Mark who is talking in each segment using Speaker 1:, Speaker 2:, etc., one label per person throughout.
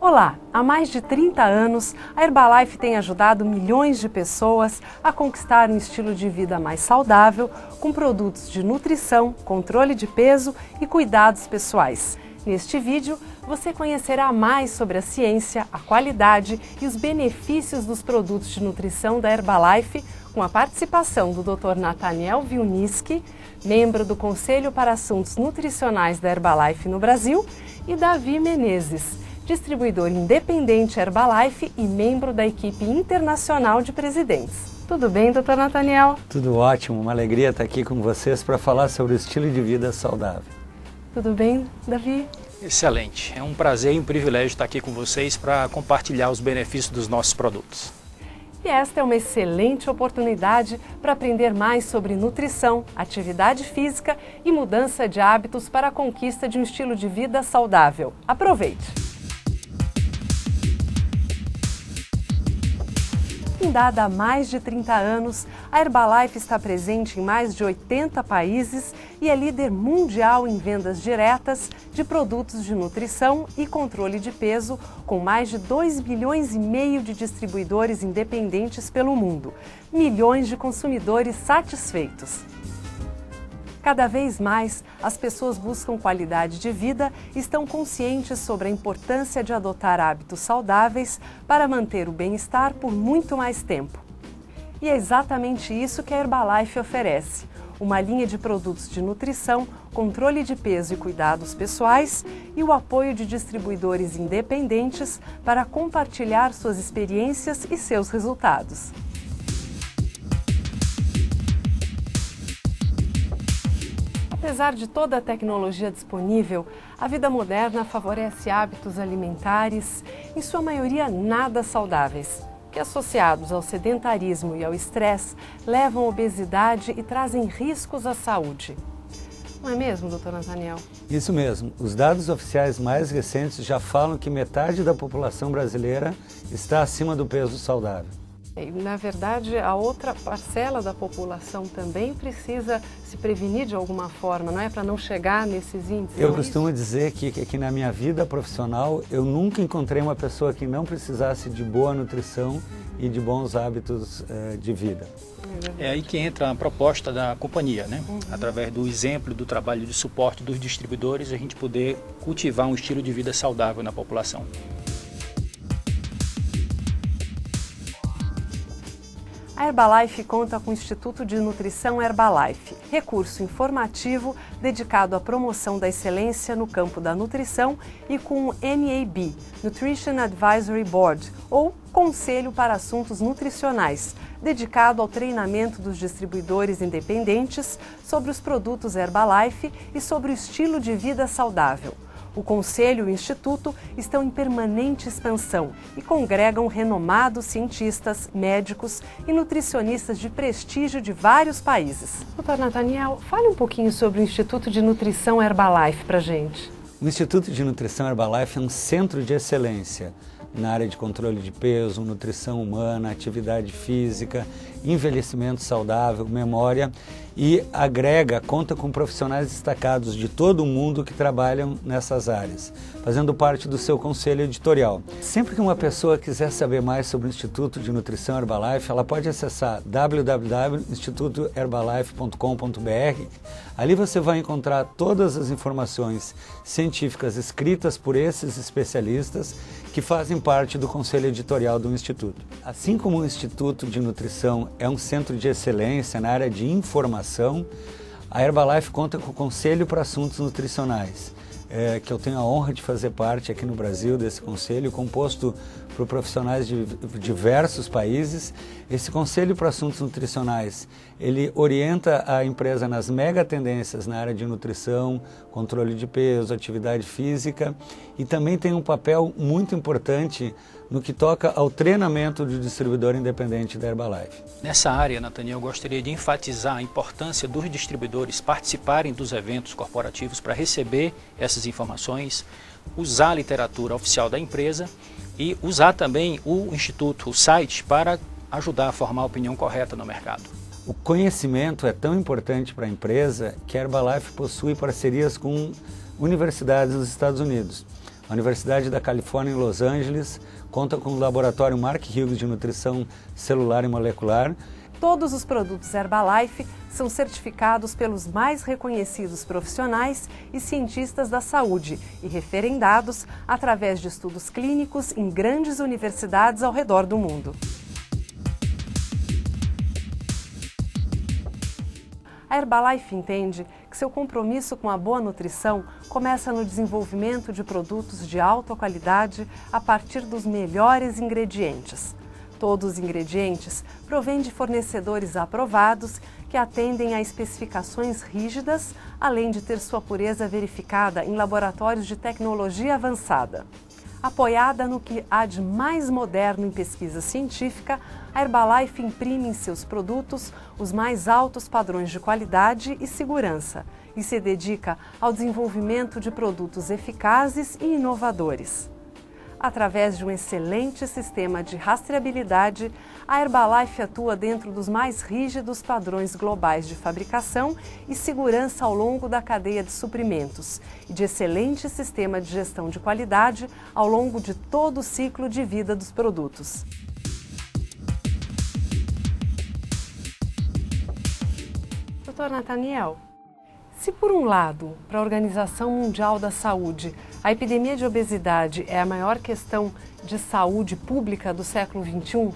Speaker 1: Olá! Há mais de 30 anos, a Herbalife tem ajudado milhões de pessoas a conquistar um estilo de vida mais saudável, com produtos de nutrição, controle de peso e cuidados pessoais. Neste vídeo, você conhecerá mais sobre a ciência, a qualidade e os benefícios dos produtos de nutrição da Herbalife, com a participação do Dr. Nathaniel Wilniski, membro do Conselho para Assuntos Nutricionais da Herbalife no Brasil, e Davi Menezes, distribuidor independente Herbalife e membro da equipe internacional de presidentes. Tudo bem, Dr. Nathaniel?
Speaker 2: Tudo ótimo, uma alegria estar aqui com vocês para falar sobre o estilo de vida saudável.
Speaker 1: Tudo bem, Davi?
Speaker 3: Excelente, é um prazer e um privilégio estar aqui com vocês para compartilhar os benefícios dos nossos produtos.
Speaker 1: E esta é uma excelente oportunidade para aprender mais sobre nutrição, atividade física e mudança de hábitos para a conquista de um estilo de vida saudável. Aproveite! Fundada há mais de 30 anos, a Herbalife está presente em mais de 80 países e é líder mundial em vendas diretas de produtos de nutrição e controle de peso, com mais de 2,5 milhões de distribuidores independentes pelo mundo, milhões de consumidores satisfeitos. Cada vez mais, as pessoas buscam qualidade de vida e estão conscientes sobre a importância de adotar hábitos saudáveis para manter o bem-estar por muito mais tempo. E é exatamente isso que a Herbalife oferece: uma linha de produtos de nutrição, controle de peso e cuidados pessoais e o apoio de distribuidores independentes para compartilhar suas experiências e seus resultados. Apesar de toda a tecnologia disponível, a vida moderna favorece hábitos alimentares, em sua maioria nada saudáveis, que associados ao sedentarismo e ao estresse levam à obesidade e trazem riscos à saúde. Não é mesmo, Dr. Nathaniel?
Speaker 2: Isso mesmo. Os dados oficiais mais recentes já falam que metade da população brasileira está acima do peso saudável.
Speaker 1: Na verdade, a outra parcela da população também precisa se prevenir de alguma forma, não é? Para não chegar nesses índices.
Speaker 2: Eu costumo dizer que na minha vida profissional eu nunca encontrei uma pessoa que não precisasse de boa nutrição e de bons hábitos de vida.
Speaker 3: É aí que entra a proposta da companhia, né? Através do exemplo, do trabalho de suporte dos distribuidores, a gente poder cultivar um estilo de vida saudável na população.
Speaker 1: A Herbalife conta com o Instituto de Nutrição Herbalife, recurso informativo dedicado à promoção da excelência no campo da nutrição, e com o NAB, Nutrition Advisory Board, ou Conselho para Assuntos Nutricionais, dedicado ao treinamento dos distribuidores independentes sobre os produtos Herbalife e sobre o estilo de vida saudável. O Conselho e o Instituto estão em permanente expansão e congregam renomados cientistas, médicos e nutricionistas de prestígio de vários países. Dr. Nathaniel, fale um pouquinho sobre o Instituto de Nutrição Herbalife para a gente.
Speaker 2: O Instituto de Nutrição Herbalife é um centro de excelência na área de controle de peso, nutrição humana, atividade física, envelhecimento saudável, memória, e conta com profissionais destacados de todo o mundo que trabalham nessas áreas, fazendo parte do seu conselho editorial. Sempre que uma pessoa quiser saber mais sobre o Instituto de Nutrição Herbalife, ela pode acessar www.institutoherbalife.com.br. Ali você vai encontrar todas as informações científicas escritas por esses especialistas que fazem parte do conselho editorial do Instituto. Assim como o Instituto de Nutrição é um centro de excelência na área de informação, a Herbalife conta com o Conselho para Assuntos Nutricionais, que eu tenho a honra de fazer parte aqui no Brasil desse conselho, composto por profissionais de diversos países. Esse Conselho para Assuntos Nutricionais, ele orienta a empresa nas mega tendências na área de nutrição, controle de peso, atividade física, e também tem um papel muito importante no que toca ao treinamento do distribuidor independente da Herbalife.
Speaker 3: Nessa área, Nathaniel, eu gostaria de enfatizar a importância dos distribuidores participarem dos eventos corporativos para receber essas informações, usar a literatura oficial da empresa e usar também o Instituto, o site, para ajudar a formar a opinião correta no mercado.
Speaker 2: O conhecimento é tão importante para a empresa que a Herbalife possui parcerias com universidades dos Estados Unidos. A Universidade da Califórnia em Los Angeles conta com o laboratório Mark Hughes de nutrição celular e molecular.
Speaker 1: Todos os produtos Herbalife são certificados pelos mais reconhecidos profissionais e cientistas da saúde e referendados através de estudos clínicos em grandes universidades ao redor do mundo. A Herbalife entende que seu compromisso com a boa nutrição começa no desenvolvimento de produtos de alta qualidade a partir dos melhores ingredientes. Todos os ingredientes provêm de fornecedores aprovados que atendem a especificações rígidas, além de ter sua pureza verificada em laboratórios de tecnologia avançada. Apoiada no que há de mais moderno em pesquisa científica, a Herbalife imprime em seus produtos os mais altos padrões de qualidade e segurança e se dedica ao desenvolvimento de produtos eficazes e inovadores. Através de um excelente sistema de rastreabilidade, a Herbalife atua dentro dos mais rígidos padrões globais de fabricação e segurança ao longo da cadeia de suprimentos e de excelente sistema de gestão de qualidade ao longo de todo o ciclo de vida dos produtos. Dr. Nathaniel, se por um lado, para a Organização Mundial da Saúde, a epidemia de obesidade é a maior questão de saúde pública do século XXI,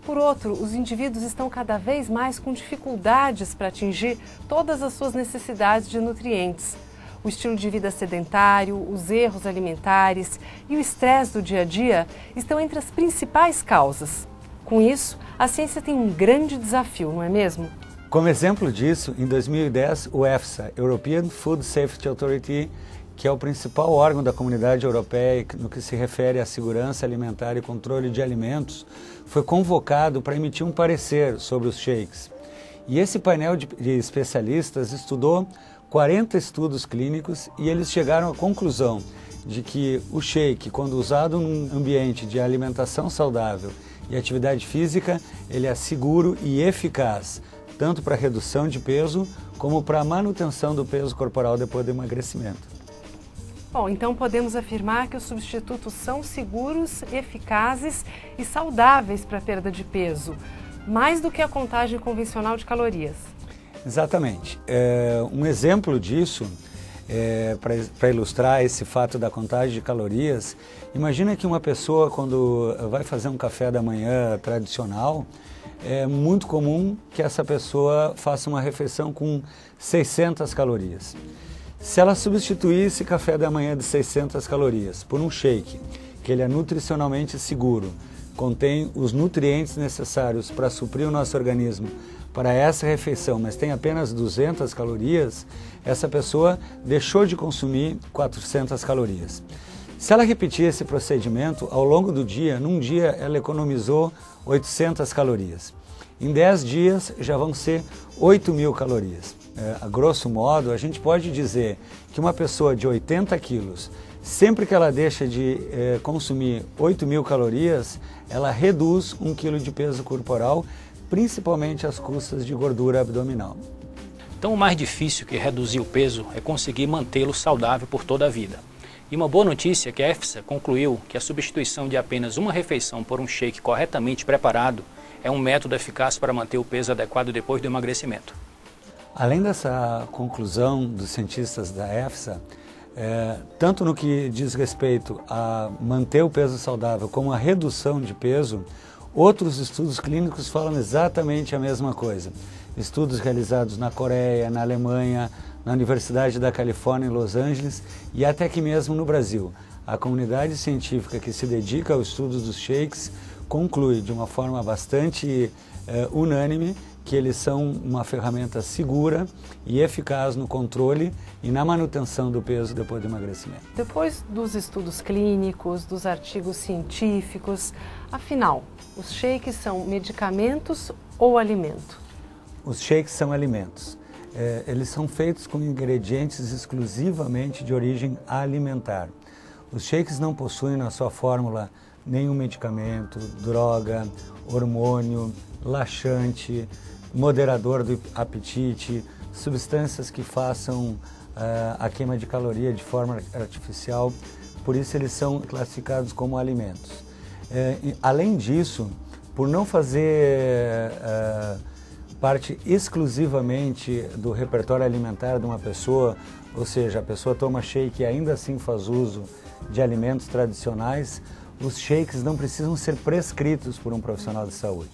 Speaker 1: por outro, os indivíduos estão cada vez mais com dificuldades para atingir todas as suas necessidades de nutrientes. O estilo de vida sedentário, os erros alimentares e o estresse do dia a dia estão entre as principais causas. Com isso, a ciência tem um grande desafio, não é mesmo?
Speaker 2: Como exemplo disso, em 2010, o EFSA, European Food Safety Authority, que é o principal órgão da Comunidade Europeia no que se refere à segurança alimentar e controle de alimentos, foi convocado para emitir um parecer sobre os shakes. E esse painel de especialistas estudou 40 estudos clínicos e eles chegaram à conclusão de que o shake, quando usado num ambiente de alimentação saudável e atividade física, ele é seguro e eficaz, tanto para redução de peso como para a manutenção do peso corporal depois do emagrecimento.
Speaker 1: Bom, então podemos afirmar que os substitutos são seguros, eficazes e saudáveis para a perda de peso, mais do que a contagem convencional de calorias.
Speaker 2: Exatamente. Um exemplo disso, para ilustrar esse fato da contagem de calorias, imagina que uma pessoa, quando vai fazer um café da manhã tradicional, é muito comum que essa pessoa faça uma refeição com 600 calorias. Se ela substituir esse café da manhã de 600 calorias por um shake, que ele é nutricionalmente seguro, contém os nutrientes necessários para suprir o nosso organismo para essa refeição, mas tem apenas 200 calorias, essa pessoa deixou de consumir 400 calorias. Se ela repetir esse procedimento, ao longo do dia, num dia ela economizou 800 calorias. Em 10 dias já vão ser 8.000 calorias. A grosso modo, a gente pode dizer que uma pessoa de 80 quilos, sempre que ela deixa de consumir 8.000 calorias, ela reduz 1 quilo de peso corporal, principalmente às custas de gordura abdominal.
Speaker 3: Então, o mais difícil que reduzir o peso é conseguir mantê-lo saudável por toda a vida. E uma boa notícia é que a EFSA concluiu que a substituição de apenas uma refeição por um shake corretamente preparado é um método eficaz para manter o peso adequado depois do emagrecimento.
Speaker 2: Além dessa conclusão dos cientistas da EFSA, tanto no que diz respeito a manter o peso saudável como a redução de peso, outros estudos clínicos falam exatamente a mesma coisa. Estudos realizados na Coreia, na Alemanha, na Universidade da Califórnia em Los Angeles e até aqui mesmo no Brasil. A comunidade científica que se dedica ao estudo dos shakes conclui de uma forma bastante unânime que eles são uma ferramenta segura e eficaz no controle e na manutenção do peso depois do emagrecimento.
Speaker 1: Depois dos estudos clínicos, dos artigos científicos, afinal, os shakes são medicamentos ou alimento?
Speaker 2: Os shakes são alimentos. Eles são feitos com ingredientes exclusivamente de origem alimentar. Os shakes não possuem na sua fórmula nenhum medicamento, droga, hormônio, laxante, moderador do apetite, substâncias que façam a queima de caloria de forma artificial, por isso eles são classificados como alimentos. Além disso, por não fazer parte exclusivamente do repertório alimentar de uma pessoa, ou seja, a pessoa toma shake e ainda assim faz uso de alimentos tradicionais, os shakes não precisam ser prescritos por um profissional de saúde,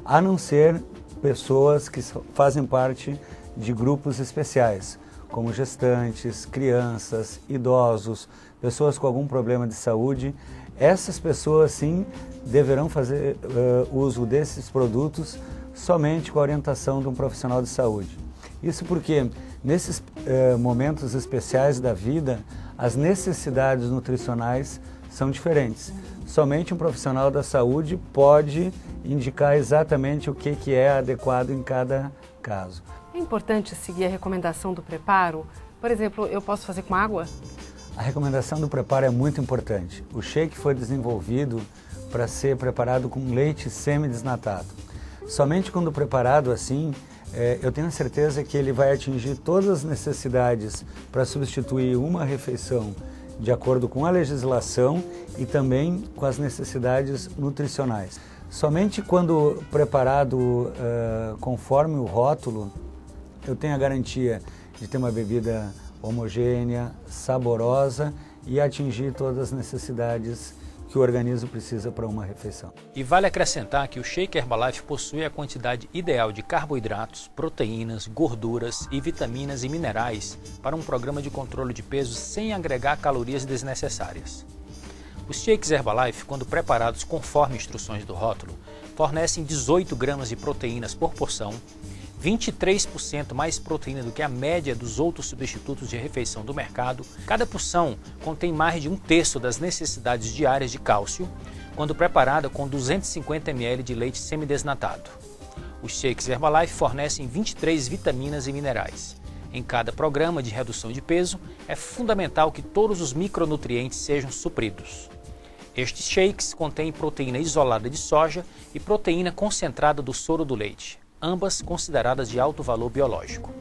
Speaker 2: a não ser pessoas que fazem parte de grupos especiais, como gestantes, crianças, idosos, pessoas com algum problema de saúde. Essas pessoas, sim, deverão fazer uso desses produtos somente com a orientação de um profissional de saúde. Isso porque, nesses momentos especiais da vida, as necessidades nutricionais são diferentes. Somente um profissional da saúde pode indicar exatamente o que é adequado em cada caso.
Speaker 1: É importante seguir a recomendação do preparo? Por exemplo, eu posso fazer com água?
Speaker 2: A recomendação do preparo é muito importante. O shake foi desenvolvido para ser preparado com leite semi-desnatado. Somente quando preparado assim, eu tenho certeza que ele vai atingir todas as necessidades para substituir uma refeição de acordo com a legislação e também com as necessidades nutricionais. Somente quando preparado conforme o rótulo, eu tenho a garantia de ter uma bebida homogênea, saborosa e atingir todas as necessidades que o organismo precisa para uma refeição.
Speaker 3: E vale acrescentar que o Shake Herbalife possui a quantidade ideal de carboidratos, proteínas, gorduras e vitaminas e minerais para um programa de controle de peso sem agregar calorias desnecessárias. Os Shakes Herbalife, quando preparados conforme instruções do rótulo, fornecem 18 gramas de proteínas por porção, 23% mais proteína do que a média dos outros substitutos de refeição do mercado. Cada porção contém mais de 1/3 das necessidades diárias de cálcio, quando preparada com 250 ml de leite semidesnatado. Os Shakes Herbalife fornecem 23 vitaminas e minerais. Em cada programa de redução de peso, é fundamental que todos os micronutrientes sejam supridos. Estes shakes contêm proteína isolada de soja e proteína concentrada do soro do leite, ambas consideradas de alto valor biológico.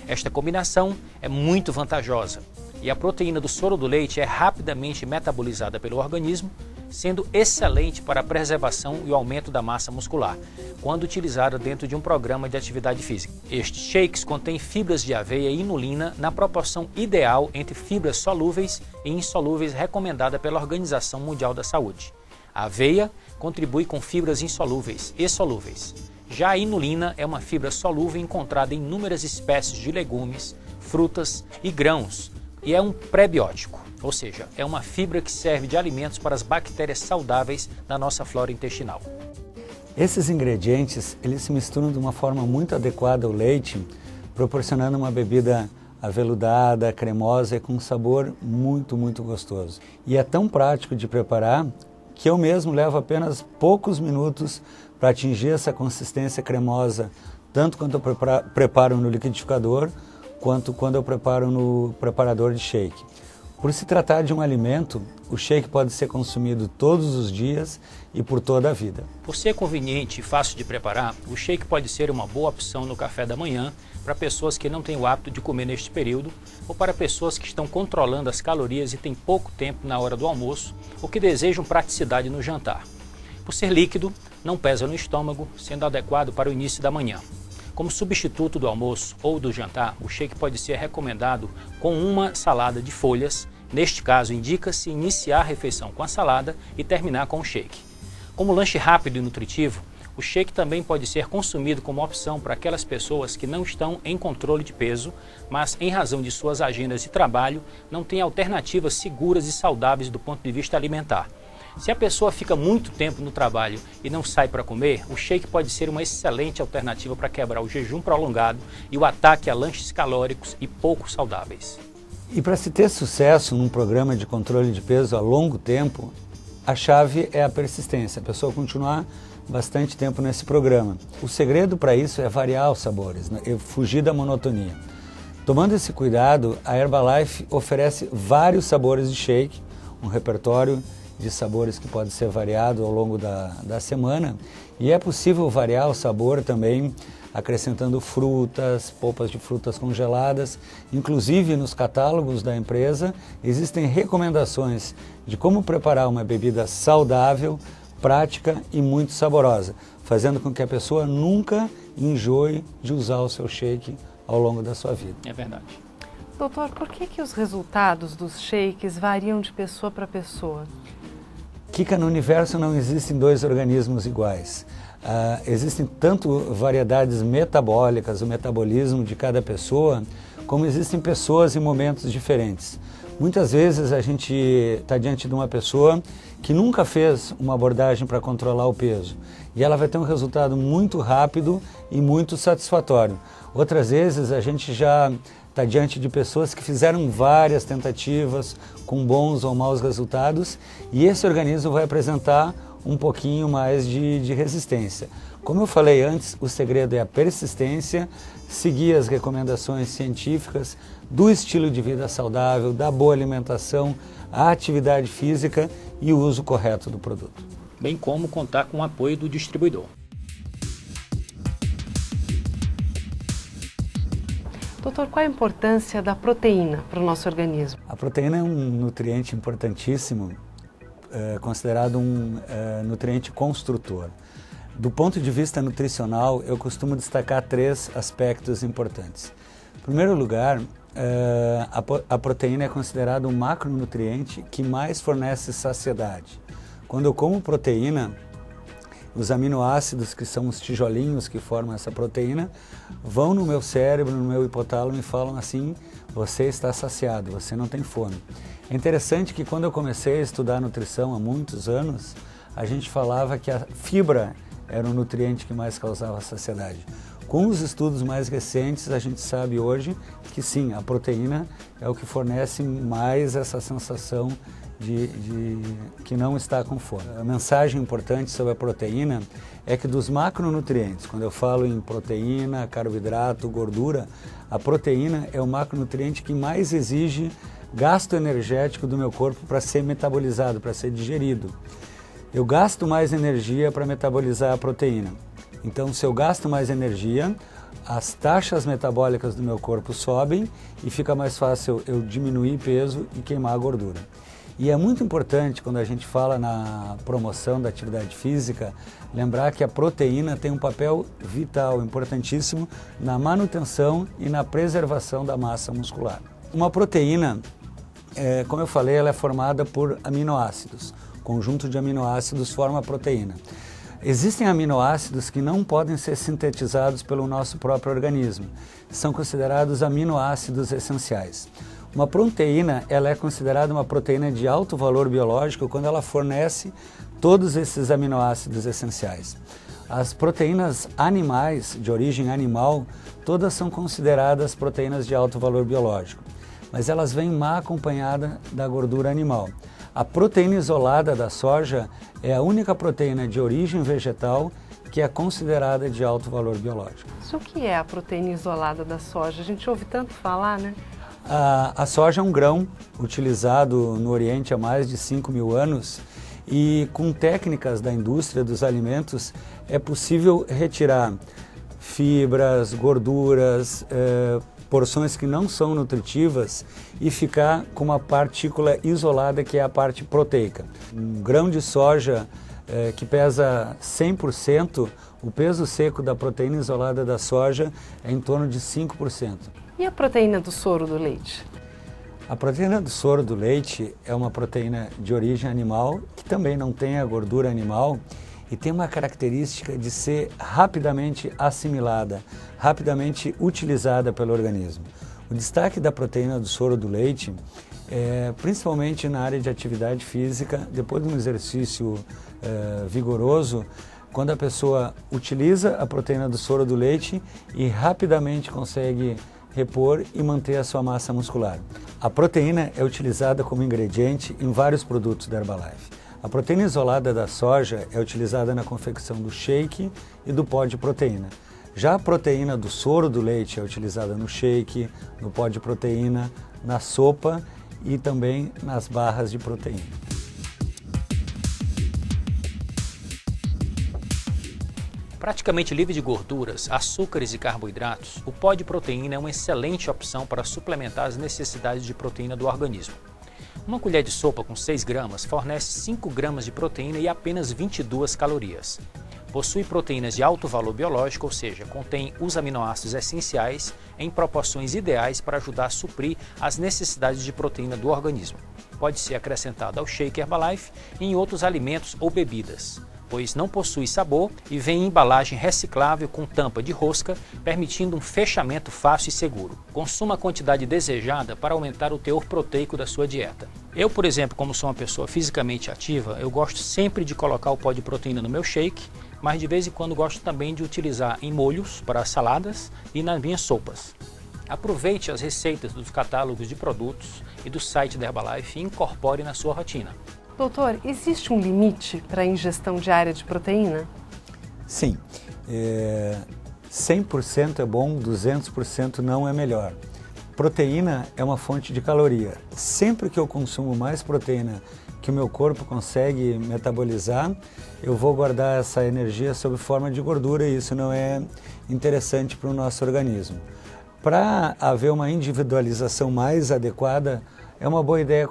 Speaker 3: Esta combinação é muito vantajosa e a proteína do soro do leite é rapidamente metabolizada pelo organismo, sendo excelente para a preservação e o aumento da massa muscular, quando utilizada dentro de um programa de atividade física. Estes shakes contêm fibras de aveia e inulina na proporção ideal entre fibras solúveis e insolúveis recomendada pela Organização Mundial da Saúde. A aveia contribui com fibras insolúveis e solúveis. Já a inulina é uma fibra solúvel encontrada em inúmeras espécies de legumes, frutas e grãos e é um prebiótico, ou seja, é uma fibra que serve de alimentos para as bactérias saudáveis da nossa flora intestinal.
Speaker 2: Esses ingredientes, eles se misturam de uma forma muito adequada ao leite, proporcionando uma bebida aveludada, cremosa e com um sabor muito gostoso. E é tão prático de preparar que eu mesmo levo apenas poucos minutos para atingir essa consistência cremosa, tanto quando eu preparo no liquidificador, quanto quando eu preparo no preparador de shake. Por se tratar de um alimento, o shake pode ser consumido todos os dias e por toda a vida.
Speaker 3: Por ser conveniente e fácil de preparar, o shake pode ser uma boa opção no café da manhã para pessoas que não têm o hábito de comer neste período ou para pessoas que estão controlando as calorias e têm pouco tempo na hora do almoço ou que desejam praticidade no jantar. Por ser líquido, não pesa no estômago, sendo adequado para o início da manhã. Como substituto do almoço ou do jantar, o shake pode ser recomendado com uma salada de folhas. Neste caso, indica-se iniciar a refeição com a salada e terminar com o shake. Como lanche rápido e nutritivo, o shake também pode ser consumido como opção para aquelas pessoas que não estão em controle de peso, mas em razão de suas agendas de trabalho, não têm alternativas seguras e saudáveis do ponto de vista alimentar. Se a pessoa fica muito tempo no trabalho e não sai para comer, o shake pode ser uma excelente alternativa para quebrar o jejum prolongado e o ataque a lanches calóricos e pouco saudáveis.
Speaker 2: E para se ter sucesso num programa de controle de peso a longo tempo, a chave é a persistência, a pessoa continuar bastante tempo nesse programa. O segredo para isso é variar os sabores, né? E fugir da monotonia. Tomando esse cuidado, a Herbalife oferece vários sabores de shake, um repertório de sabores que pode ser variado ao longo da semana. E é possível variar o sabor também acrescentando frutas, polpas de frutas congeladas. Inclusive nos catálogos da empresa existem recomendações de como preparar uma bebida saudável, prática e muito saborosa, fazendo com que a pessoa nunca enjoe de usar o seu shake ao longo da sua vida.
Speaker 3: É verdade.
Speaker 1: Doutor, por que os resultados dos shakes variam de pessoa para pessoa?
Speaker 2: Kika, no universo não existem dois organismos iguais. Existem tanto variedades metabólicas, o metabolismo de cada pessoa, como existem pessoas em momentos diferentes. Muitas vezes a gente está diante de uma pessoa que nunca fez uma abordagem para controlar o peso e ela vai ter um resultado muito rápido e muito satisfatório. Outras vezes a gente já está diante de pessoas que fizeram várias tentativas com bons ou maus resultados e esse organismo vai apresentar um pouquinho mais de resistência. Como eu falei antes, o segredo é a persistência, seguir as recomendações científicas do estilo de vida saudável, da boa alimentação, a atividade física e o uso correto do produto.
Speaker 3: Bem como contar com o apoio do distribuidor.
Speaker 1: Doutor, qual a importância da proteína para o nosso organismo?
Speaker 2: A proteína é um nutriente importantíssimo, considerado um nutriente construtor. Do ponto de vista nutricional, eu costumo destacar 3 aspectos importantes. Em primeiro lugar, a proteína é considerada um macronutriente que mais fornece saciedade. Quando eu como proteína, os aminoácidos, que são os tijolinhos que formam essa proteína, vão no meu cérebro, no meu hipotálamo e falam assim: você está saciado, você não tem fome. É interessante que quando eu comecei a estudar nutrição há muitos anos, a gente falava que a fibra era o nutriente que mais causava saciedade. Com os estudos mais recentes, a gente sabe hoje que sim, a proteína é o que fornece mais essa sensação de que não está com fome. A mensagem importante sobre a proteína é que dos macronutrientes, quando eu falo em proteína, carboidrato, gordura, a proteína é o macronutriente que mais exige gasto energético do meu corpo para ser metabolizado, para ser digerido. Eu gasto mais energia para metabolizar a proteína. Então, se eu gasto mais energia, as taxas metabólicas do meu corpo sobem e fica mais fácil eu diminuir peso e queimar a gordura. E é muito importante, quando a gente fala na promoção da atividade física, lembrar que a proteína tem um papel vital, importantíssimo, na manutenção e na preservação da massa muscular. Uma proteína, como eu falei, ela é formada por aminoácidos. O conjunto de aminoácidos forma a proteína. Existem aminoácidos que não podem ser sintetizados pelo nosso próprio organismo. São considerados aminoácidos essenciais. Uma proteína, ela é considerada uma proteína de alto valor biológico quando ela fornece todos esses aminoácidos essenciais. As proteínas animais, de origem animal, todas são consideradas proteínas de alto valor biológico, mas elas vêm má acompanhada da gordura animal. A proteína isolada da soja é a única proteína de origem vegetal que é considerada de alto valor biológico.
Speaker 1: Isso o que é a proteína isolada da soja? A gente ouve tanto falar, né?
Speaker 2: A soja é um grão utilizado no Oriente há mais de 5.000 anos e com técnicas da indústria dos alimentos é possível retirar fibras, gorduras, porções que não são nutritivas e ficar com uma partícula isolada que é a parte proteica. Um grão de soja que pesa 100%, o peso seco da proteína isolada da soja é em torno de 5%.
Speaker 1: E a proteína do soro do leite?
Speaker 2: A proteína do soro do leite é uma proteína de origem animal, que também não tem a gordura animal e tem uma característica de ser rapidamente assimilada, rapidamente utilizada pelo organismo. O destaque da proteína do soro do leite é principalmente na área de atividade física, depois de um exercício vigoroso, quando a pessoa utiliza a proteína do soro do leite e rapidamente consegue repor e manter a sua massa muscular. A proteína é utilizada como ingrediente em vários produtos da Herbalife. A proteína isolada da soja é utilizada na confecção do shake e do pó de proteína. Já a proteína do soro do leite é utilizada no shake, no pó de proteína, na sopa e também nas barras de proteína.
Speaker 3: Praticamente livre de gorduras, açúcares e carboidratos, o pó de proteína é uma excelente opção para suplementar as necessidades de proteína do organismo. Uma colher de sopa com 6 gramas fornece 5 gramas de proteína e apenas 22 calorias. Possui proteínas de alto valor biológico, ou seja, contém os aminoácidos essenciais em proporções ideais para ajudar a suprir as necessidades de proteína do organismo. Pode ser acrescentado ao shake Herbalife e em outros alimentos ou bebidas, pois não possui sabor e vem em embalagem reciclável com tampa de rosca, permitindo um fechamento fácil e seguro. Consuma a quantidade desejada para aumentar o teor proteico da sua dieta. Eu, por exemplo, como sou uma pessoa fisicamente ativa, eu gosto sempre de colocar o pó de proteína no meu shake, mas de vez em quando gosto também de utilizar em molhos para saladas e nas minhas sopas. Aproveite as receitas dos catálogos de produtos e do site da Herbalife e incorpore na sua rotina.
Speaker 1: Doutor, existe um limite para a ingestão diária de proteína?
Speaker 2: Sim, 100% é bom, 200% não é melhor. Proteína é uma fonte de caloria. Sempre que eu consumo mais proteína que o meu corpo consegue metabolizar, eu vou guardar essa energia sob forma de gordura e isso não é interessante para o nosso organismo. Para haver uma individualização mais adequada, é uma boa ideia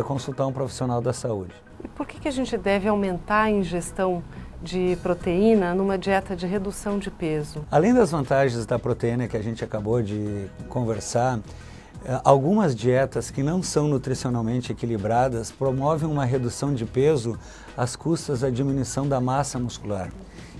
Speaker 2: consultar um profissional da saúde.
Speaker 1: E por que a gente deve aumentar a ingestão de proteína numa dieta de redução de peso?
Speaker 2: Além das vantagens da proteína que a gente acabou de conversar, algumas dietas que não são nutricionalmente equilibradas promovem uma redução de peso às custas da diminuição da massa muscular.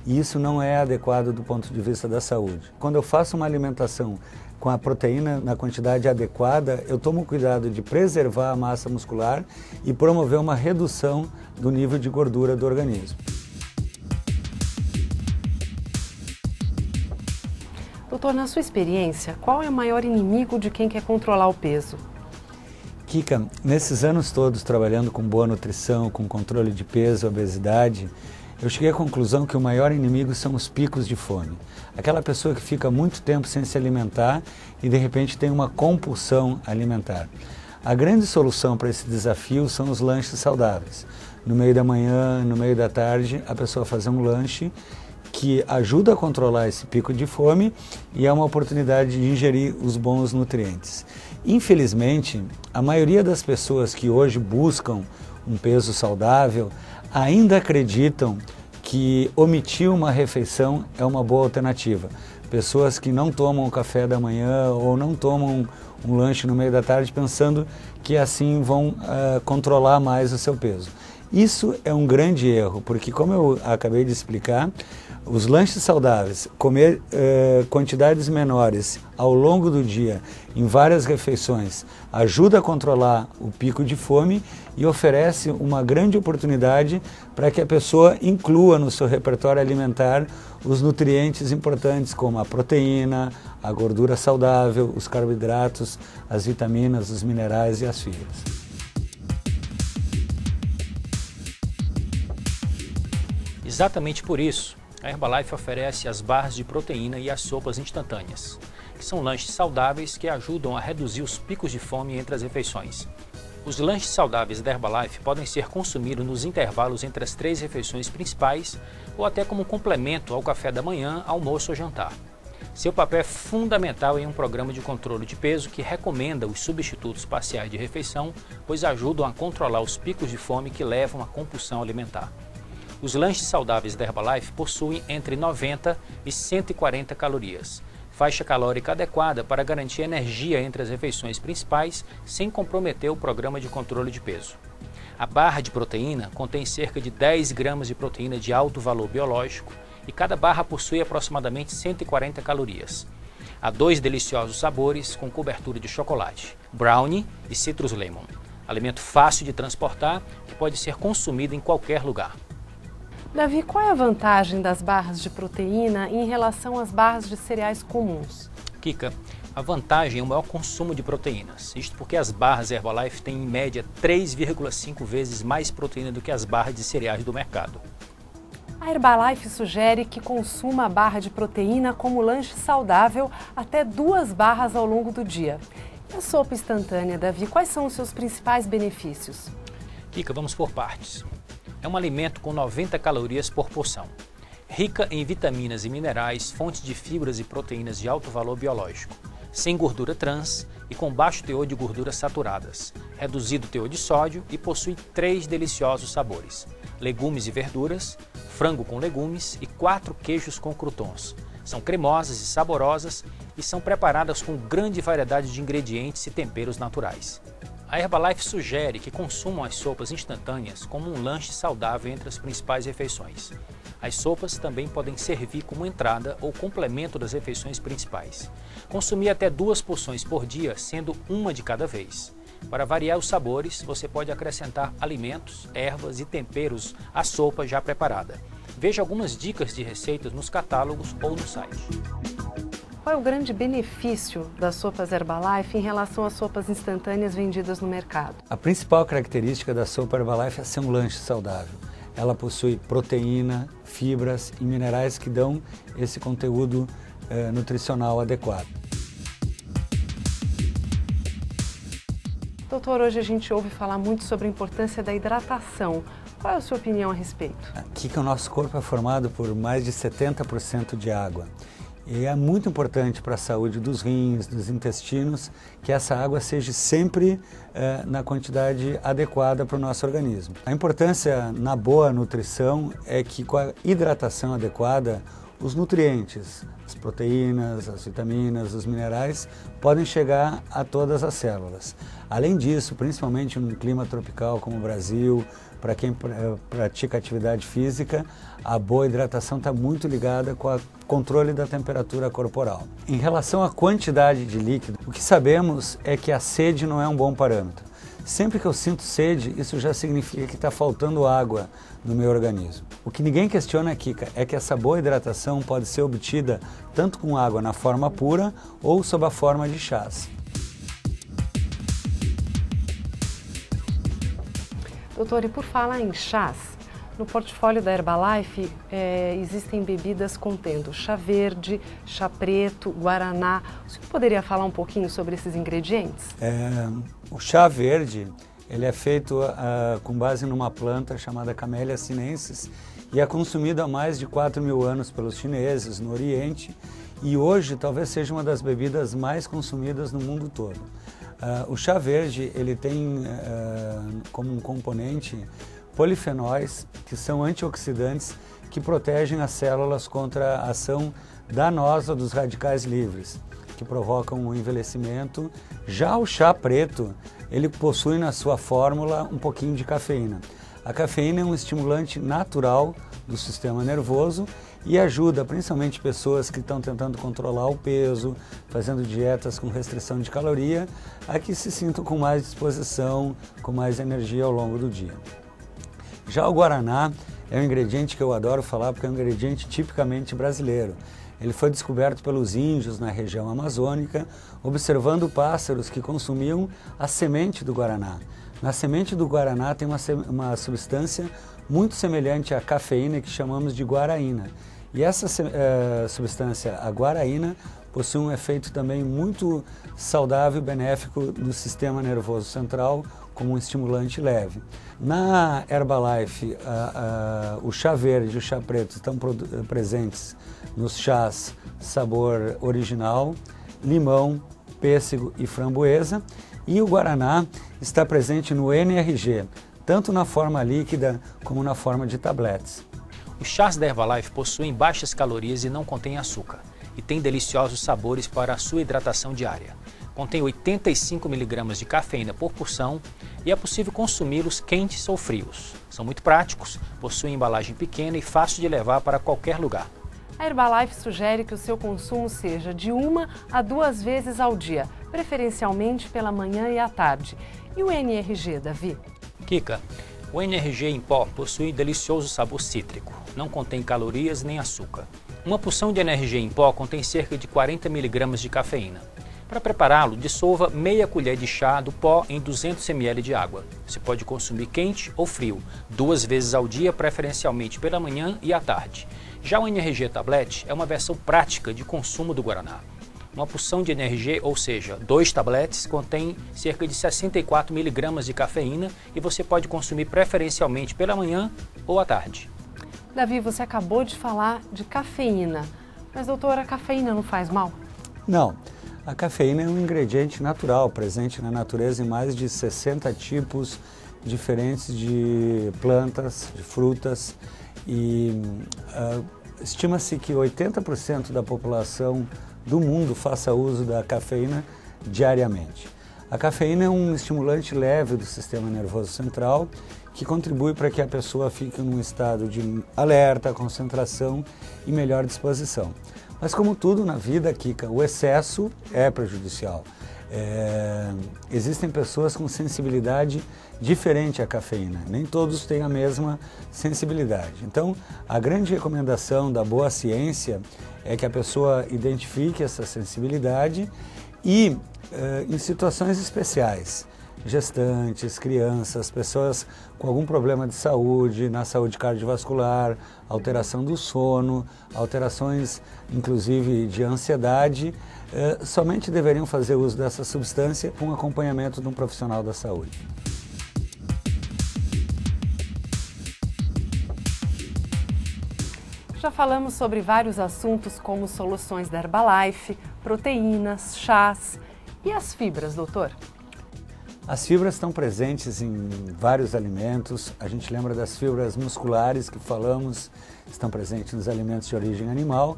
Speaker 2: E isso não é adequado do ponto de vista da saúde. Quando eu faço uma alimentação com a proteína na quantidade adequada, eu tomo cuidado de preservar a massa muscular e promover uma redução do nível de gordura do organismo.
Speaker 1: Doutor, na sua experiência, qual é o maior inimigo de quem quer controlar o peso?
Speaker 2: Kika, nesses anos todos trabalhando com boa nutrição, com controle de peso, obesidade, eu cheguei à conclusão que o maior inimigo são os picos de fome. Aquela pessoa que fica muito tempo sem se alimentar e de repente tem uma compulsão alimentar. A grande solução para esse desafio são os lanches saudáveis. No meio da manhã, no meio da tarde, a pessoa fazer um lanche que ajuda a controlar esse pico de fome e é uma oportunidade de ingerir os bons nutrientes. Infelizmente, a maioria das pessoas que hoje buscam um peso saudável ainda acreditam que omitir uma refeição é uma boa alternativa. Pessoas que não tomam café da manhã ou não tomam um lanche no meio da tarde pensando que assim vão controlar mais o seu peso. Isso é um grande erro, porque como eu acabei de explicar, os lanches saudáveis, comer quantidades menores ao longo do dia, em várias refeições, ajuda a controlar o pico de fome e oferece uma grande oportunidade para que a pessoa inclua no seu repertório alimentar os nutrientes importantes como a proteína, a gordura saudável, os carboidratos, as vitaminas, os minerais e as fibras.
Speaker 3: Exatamente por isso, a Herbalife oferece as barras de proteína e as sopas instantâneas, que são lanches saudáveis que ajudam a reduzir os picos de fome entre as refeições. Os lanches saudáveis da Herbalife podem ser consumidos nos intervalos entre as 3 refeições principais ou até como complemento ao café da manhã, almoço ou jantar. Seu papel é fundamental em um programa de controle de peso que recomenda os substitutos parciais de refeição, pois ajudam a controlar os picos de fome que levam à compulsão alimentar. Os lanches saudáveis da Herbalife possuem entre 90 e 140 calorias, faixa calórica adequada para garantir energia entre as refeições principais sem comprometer o programa de controle de peso. A barra de proteína contém cerca de 10 gramas de proteína de alto valor biológico e cada barra possui aproximadamente 140 calorias. Há 2 deliciosos sabores com cobertura de chocolate, brownie e citrus lemon. Alimento fácil de transportar que pode ser consumido em qualquer lugar.
Speaker 1: Davi, qual é a vantagem das barras de proteína em relação às barras de cereais comuns?
Speaker 3: Kika, a vantagem é o maior consumo de proteínas. Isto porque as barras Herbalife têm em média 3,5 vezes mais proteína do que as barras de cereais do mercado.
Speaker 1: A Herbalife sugere que consuma a barra de proteína como lanche saudável até 2 barras ao longo do dia. E a sopa instantânea, Davi, quais são os seus principais benefícios?
Speaker 3: Kika, vamos por partes. É um alimento com 90 calorias por porção. Rica em vitaminas e minerais, fonte de fibras e proteínas de alto valor biológico, sem gordura trans e com baixo teor de gorduras saturadas, reduzido teor de sódio e possui 3 deliciosos sabores: legumes e verduras, frango com legumes e 4 queijos com croutons. São cremosas e saborosas e são preparadas com grande variedade de ingredientes e temperos naturais. A Herbalife sugere que consumam as sopas instantâneas como um lanche saudável entre as principais refeições. As sopas também podem servir como entrada ou complemento das refeições principais. Consumir até 2 porções por dia, sendo uma de cada vez. Para variar os sabores, você pode acrescentar alimentos, ervas e temperos à sopa já preparada. Veja algumas dicas de receitas nos catálogos ou no site.
Speaker 1: Qual é o grande benefício das sopas Herbalife em relação às sopas instantâneas vendidas no mercado?
Speaker 2: A principal característica da sopa Herbalife é ser um lanche saudável. Ela possui proteína, fibras e minerais que dão esse conteúdo nutricional adequado.
Speaker 1: Doutor, hoje a gente ouve falar muito sobre a importância da hidratação. Qual é a sua opinião a respeito?
Speaker 2: Aqui que o nosso corpo é formado por mais de 70% de água. E é muito importante para a saúde dos rins, dos intestinos, que essa água seja sempre na quantidade adequada para o nosso organismo. A importância na boa nutrição é que com a hidratação adequada, os nutrientes, as proteínas, as vitaminas, os minerais podem chegar a todas as células. Além disso, principalmente num clima tropical como o Brasil, para quem pratica atividade física, a boa hidratação está muito ligada com o controle da temperatura corporal. Em relação à quantidade de líquido, o que sabemos é que a sede não é um bom parâmetro. Sempre que eu sinto sede, isso já significa que está faltando água no meu organismo. O que ninguém questiona aqui é que essa boa hidratação pode ser obtida tanto com água na forma pura ou sob a forma de chás.
Speaker 1: Doutor, e por falar em chás, no portfólio da Herbalife existem bebidas contendo chá verde, chá preto, guaraná. O senhor poderia falar um pouquinho sobre esses ingredientes?
Speaker 2: O chá verde ele é feito com base numa planta chamada Camellia sinensis e é consumido há mais de 4.000 anos pelos chineses no Oriente e hoje talvez seja uma das bebidas mais consumidas no mundo todo. O chá verde ele tem como um componente polifenóis, que são antioxidantes que protegem as células contra a ação danosa dos radicais livres, que provocam o envelhecimento. Já o chá preto, ele possui na sua fórmula um pouquinho de cafeína. A cafeína é um estimulante natural do sistema nervoso e ajuda principalmente pessoas que estão tentando controlar o peso, fazendo dietas com restrição de caloria, a que se sintam com mais disposição, com mais energia ao longo do dia. Já o guaraná é um ingrediente que eu adoro falar porque é um ingrediente tipicamente brasileiro. Ele foi descoberto pelos índios na região amazônica, observando pássaros que consumiam a semente do guaraná. Na semente do guaraná tem uma substância muito semelhante à cafeína que chamamos de guaraína. E essa substância, a guaraína, possui um efeito também muito saudável e benéfico no sistema nervoso central, como um estimulante leve. Na Herbalife, o chá verde e o chá preto estão presentes nos chás sabor original, limão, pêssego e framboesa, e o guaraná está presente no NRG, tanto na forma líquida como na forma de tabletes.
Speaker 3: Os chás da Herbalife possuem baixas calorias e não contêm açúcar, e têm deliciosos sabores para a sua hidratação diária. Contém 85 mg de cafeína por porção e é possível consumi-los quentes ou frios. São muito práticos, possuem embalagem pequena e fácil de levar para qualquer lugar.
Speaker 1: A Herbalife sugere que o seu consumo seja de 1 a 2 vezes ao dia, preferencialmente pela manhã e à tarde. E o NRG, Davi?
Speaker 3: Kika, o NRG em pó possui delicioso sabor cítrico, não contém calorias nem açúcar. Uma porção de NRG em pó contém cerca de 40 mg de cafeína. Para prepará-lo, dissolva meia colher de chá do pó em 200 ml de água. Você pode consumir quente ou frio, 2 vezes ao dia, preferencialmente pela manhã e à tarde. Já o NRG Tablet é uma versão prática de consumo do guaraná. Uma porção de NRG, ou seja, 2 tabletes, contém cerca de 64 mg de cafeína e você pode consumir preferencialmente pela manhã ou à tarde.
Speaker 1: Davi, você acabou de falar de cafeína, mas doutor, a cafeína não faz mal?
Speaker 2: Não, a cafeína é um ingrediente natural, presente na natureza em mais de 60 tipos diferentes de plantas, de frutas, e estima-se que 80% da população do mundo faça uso da cafeína diariamente. A cafeína é um estimulante leve do sistema nervoso central que contribui para que a pessoa fique num estado de alerta, concentração e melhor disposição. Mas como tudo na vida, Kika, o excesso é prejudicial. Existem pessoas com sensibilidade diferente à cafeína, nem todos têm a mesma sensibilidade. Então, a grande recomendação da boa ciência é que a pessoa identifique essa sensibilidade e, em situações especiais, gestantes, crianças, pessoas com algum problema de saúde, na saúde cardiovascular, alteração do sono, alterações inclusive de ansiedade, somente deveriam fazer uso dessa substância com acompanhamento de um profissional da saúde.
Speaker 1: Já falamos sobre vários assuntos como soluções da Herbalife, proteínas, chás e as fibras, doutor?
Speaker 2: As fibras estão presentes em vários alimentos. A gente lembra das fibras musculares que falamos, estão presentes nos alimentos de origem animal.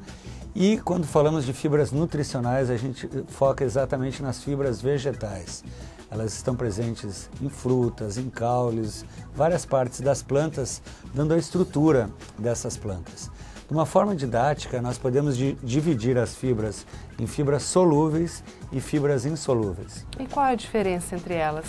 Speaker 2: E quando falamos de fibras nutricionais, a gente foca exatamente nas fibras vegetais. Elas estão presentes em frutas, em caules, várias partes das plantas, dando a estrutura dessas plantas. De uma forma didática, nós podemos dividir as fibras em fibras solúveis e fibras insolúveis.
Speaker 1: E qual é a diferença entre elas?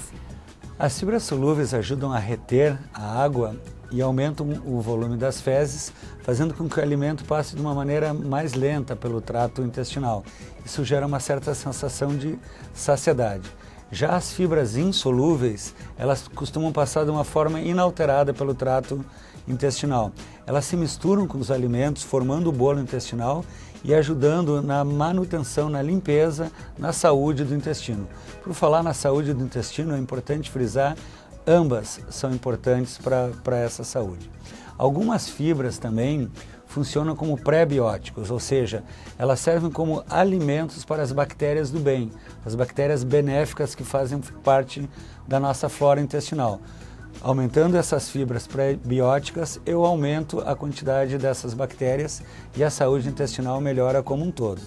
Speaker 2: As fibras solúveis ajudam a reter a água e aumentam o volume das fezes, fazendo com que o alimento passe de uma maneira mais lenta pelo trato intestinal. Isso gera uma certa sensação de saciedade. Já as fibras insolúveis, elas costumam passar de uma forma inalterada pelo trato intestinal. Elas se misturam com os alimentos, formando o bolo intestinal e ajudando na manutenção, na limpeza, na saúde do intestino. Por falar na saúde do intestino, é importante frisar, ambas são importantes para essa saúde. Algumas fibras também funcionam como pré-bióticos, ou seja, elas servem como alimentos para as bactérias do bem, as bactérias benéficas que fazem parte da nossa flora intestinal. Aumentando essas fibras pré-bióticas, eu aumento a quantidade dessas bactérias e a saúde intestinal melhora como um todo.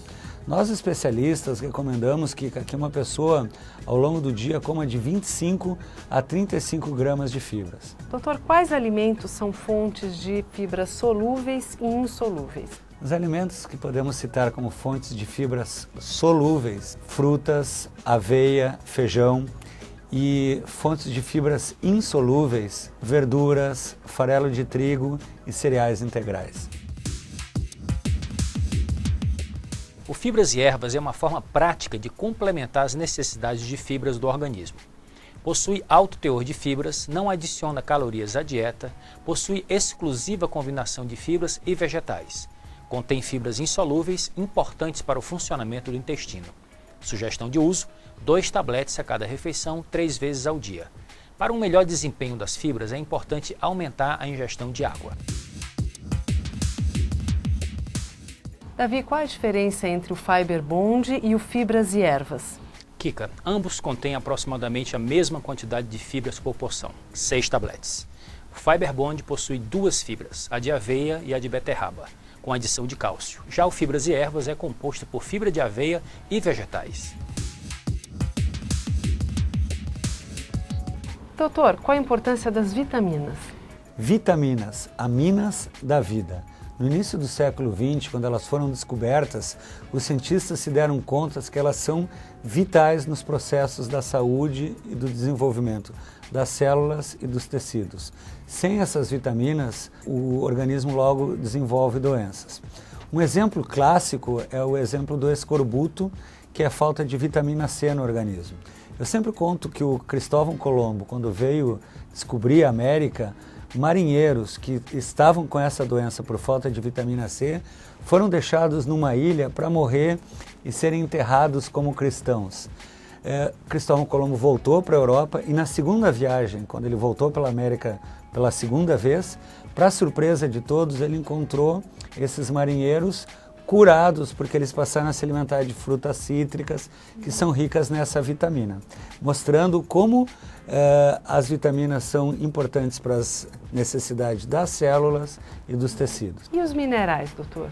Speaker 2: Nós especialistas recomendamos que uma pessoa ao longo do dia coma de 25 a 35 gramas de fibras.
Speaker 1: Doutor, quais alimentos são fontes de fibras solúveis e insolúveis?
Speaker 2: Os alimentos que podemos citar como fontes de fibras solúveis, frutas, aveia, feijão, e fontes de fibras insolúveis, verduras, farelo de trigo e cereais integrais.
Speaker 3: O Fibras e Ervas é uma forma prática de complementar as necessidades de fibras do organismo. Possui alto teor de fibras, não adiciona calorias à dieta, possui exclusiva combinação de fibras e vegetais. Contém fibras insolúveis importantes para o funcionamento do intestino. Sugestão de uso: 2 tabletes a cada refeição, 3 vezes ao dia. Para um melhor desempenho das fibras, é importante aumentar a ingestão de água.
Speaker 1: Davi, qual a diferença entre o Fiber Bond e o Fibras e Ervas?
Speaker 3: Kika, ambos contêm aproximadamente a mesma quantidade de fibras por porção, 6 tabletes. O Fiber Bond possui 2 fibras, a de aveia e a de beterraba, com adição de cálcio. Já o Fibras e Ervas é composto por fibra de aveia e vegetais.
Speaker 1: Doutor, qual a importância das vitaminas?
Speaker 2: Vitaminas, aminas da vida. No início do século XX, quando elas foram descobertas, os cientistas se deram conta que elas são vitais nos processos da saúde e do desenvolvimento das células e dos tecidos. Sem essas vitaminas, o organismo logo desenvolve doenças. Um exemplo clássico é o exemplo do escorbuto, que é a falta de vitamina C no organismo. Eu sempre conto que o Cristóvão Colombo, quando veio descobrir a América, marinheiros que estavam com essa doença por falta de vitamina C foram deixados numa ilha para morrer e serem enterrados como cristãos. Cristóvão Colombo voltou para a Europa e na segunda viagem, quando ele voltou pela América pela segunda vez, Para surpresa de todos, ele encontrou esses marinheiros curados porque eles passaram a se alimentar de frutas cítricas que são ricas nessa vitamina, mostrando como as vitaminas são importantes para as necessidades das células e dos tecidos.
Speaker 1: E os minerais, doutor?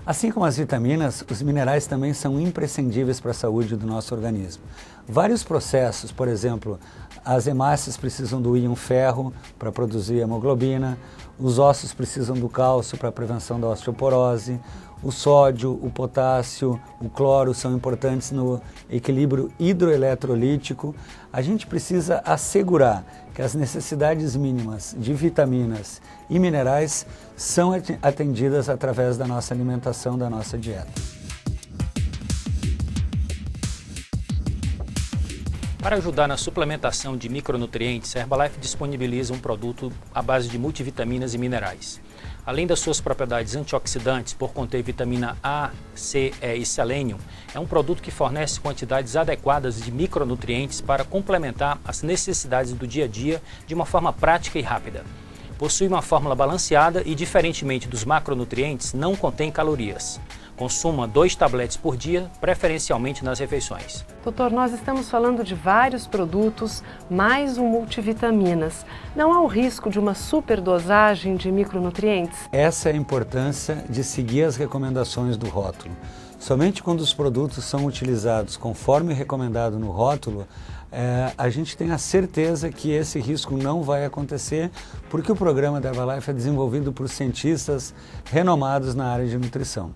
Speaker 2: Assim como as vitaminas, os minerais também são imprescindíveis para a saúde do nosso organismo. Vários processos, por exemplo, as hemácias precisam do íon ferro para produzir hemoglobina, os ossos precisam do cálcio para a prevenção da osteoporose, o sódio, o potássio, o cloro são importantes no equilíbrio hidroeletrolítico. A gente precisa assegurar que as necessidades mínimas de vitaminas e minerais são atendidas através da nossa alimentação, da nossa dieta.
Speaker 3: Para ajudar na suplementação de micronutrientes, a Herbalife disponibiliza um produto à base de multivitaminas e minerais. Além das suas propriedades antioxidantes por conter vitamina A, C, E e selênio, é um produto que fornece quantidades adequadas de micronutrientes para complementar as necessidades do dia a dia de uma forma prática e rápida. Possui uma fórmula balanceada e, diferentemente dos macronutrientes, não contém calorias. Consuma 2 tabletes por dia, preferencialmente nas refeições.
Speaker 1: Doutor, nós estamos falando de vários produtos, mais um multivitaminas. Não há o risco de uma superdosagem de micronutrientes?
Speaker 2: Essa é a importância de seguir as recomendações do rótulo. Somente quando os produtos são utilizados conforme recomendado no rótulo, a gente tem a certeza que esse risco não vai acontecer, porque o programa da Herbalife é desenvolvido por cientistas renomados na área de nutrição.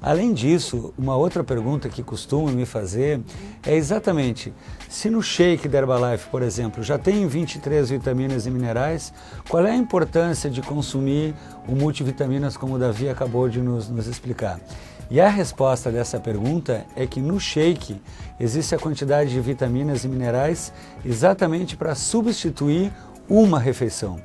Speaker 2: Além disso, uma outra pergunta que costumam me fazer é exatamente, se no shake da Herbalife, por exemplo, já tem 23 vitaminas e minerais, qual é a importância de consumir o multivitaminas como o Davi acabou de nos explicar? E a resposta dessa pergunta é que no shake existe a quantidade de vitaminas e minerais exatamente para substituir uma refeição.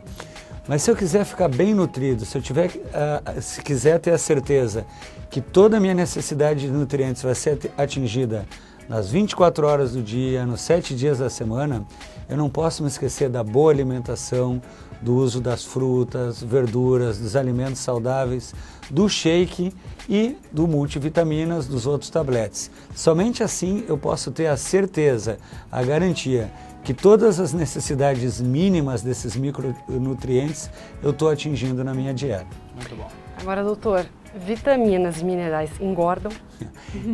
Speaker 2: Mas se eu quiser ficar bem nutrido, se quiser ter a certeza que toda a minha necessidade de nutrientes vai ser atingida nas 24 horas do dia, nos 7 dias da semana, eu não posso me esquecer da boa alimentação, do uso das frutas, verduras, dos alimentos saudáveis, do shake e do multivitaminas, dos outros tabletes. Somente assim eu posso ter a certeza, a garantia, que todas as necessidades mínimas desses micronutrientes eu estou atingindo na minha dieta.
Speaker 3: Muito bom.
Speaker 1: Agora, doutor, vitaminas e minerais engordam?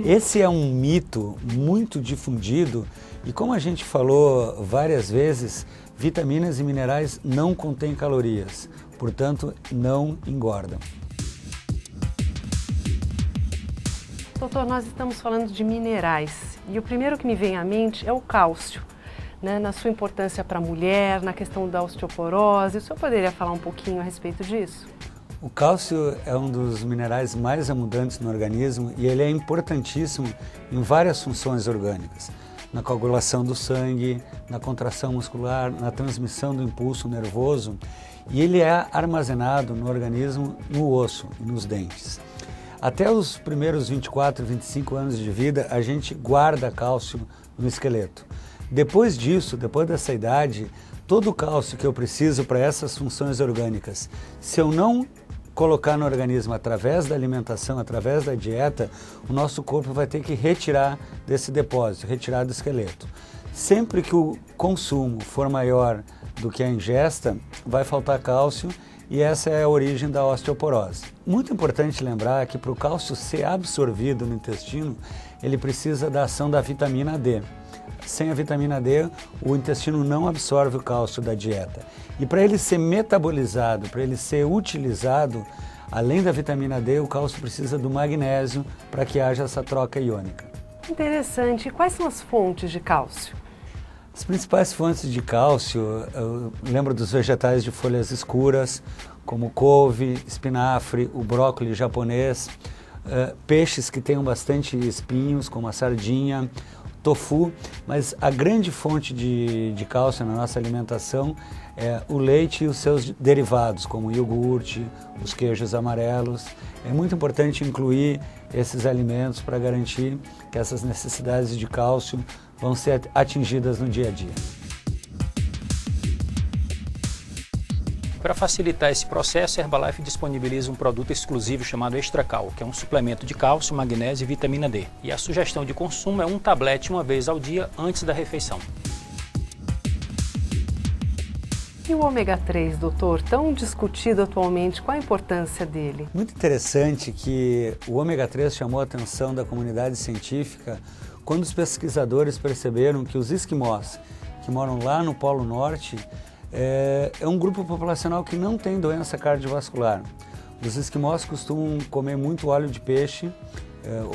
Speaker 2: Esse é um mito muito difundido e, como a gente falou várias vezes, vitaminas e minerais não contêm calorias, portanto não engordam.
Speaker 1: Doutor, nós estamos falando de minerais e o primeiro que me vem à mente é o cálcio, né, na sua importância para a mulher, na questão da osteoporose. O senhor poderia falar um pouquinho a respeito disso?
Speaker 2: O cálcio é um dos minerais mais abundantes no organismo e ele é importantíssimo em várias funções orgânicas. Na coagulação do sangue, na contração muscular, na transmissão do impulso nervoso, e ele é armazenado no organismo, no osso e nos dentes. Até os primeiros 24, 25 anos de vida, a gente guarda cálcio no esqueleto. Depois disso, depois dessa idade, todo o cálcio que eu preciso para essas funções orgânicas, se eu não colocar no organismo através da alimentação, através da dieta, o nosso corpo vai ter que retirar desse depósito, retirar do esqueleto. Sempre que o consumo for maior do que a ingesta, vai faltar cálcio e essa é a origem da osteoporose. Muito importante lembrar que para o cálcio ser absorvido no intestino, ele precisa da ação da vitamina D. Sem a vitamina D, o intestino não absorve o cálcio da dieta. E para ele ser metabolizado, para ele ser utilizado, além da vitamina D, o cálcio precisa do magnésio para que haja essa troca iônica.
Speaker 1: Interessante. E quais são as fontes de cálcio?
Speaker 2: As principais fontes de cálcio, eu lembro dos vegetais de folhas escuras, como couve, espinafre, o brócolis japonês, peixes que tenham bastante espinhos, como a sardinha, tofu, mas a grande fonte de cálcio na nossa alimentação é o leite e os seus derivados, como o iogurte, os queijos amarelos. É muito importante incluir esses alimentos para garantir que essas necessidades de cálcio vão ser atingidas no dia a dia.
Speaker 3: Para facilitar esse processo, a Herbalife disponibiliza um produto exclusivo chamado Extra Cal, que é um suplemento de cálcio, magnésio e vitamina D. E a sugestão de consumo é um tablete uma vez ao dia antes da refeição.
Speaker 1: E o ômega 3, doutor, tão discutido atualmente, qual a importância dele?
Speaker 2: Muito interessante que o ômega 3 chamou a atenção da comunidade científica quando os pesquisadores perceberam que os esquimós, que moram lá no Polo Norte, é um grupo populacional que não tem doença cardiovascular. Os esquimós costumam comer muito óleo de peixe,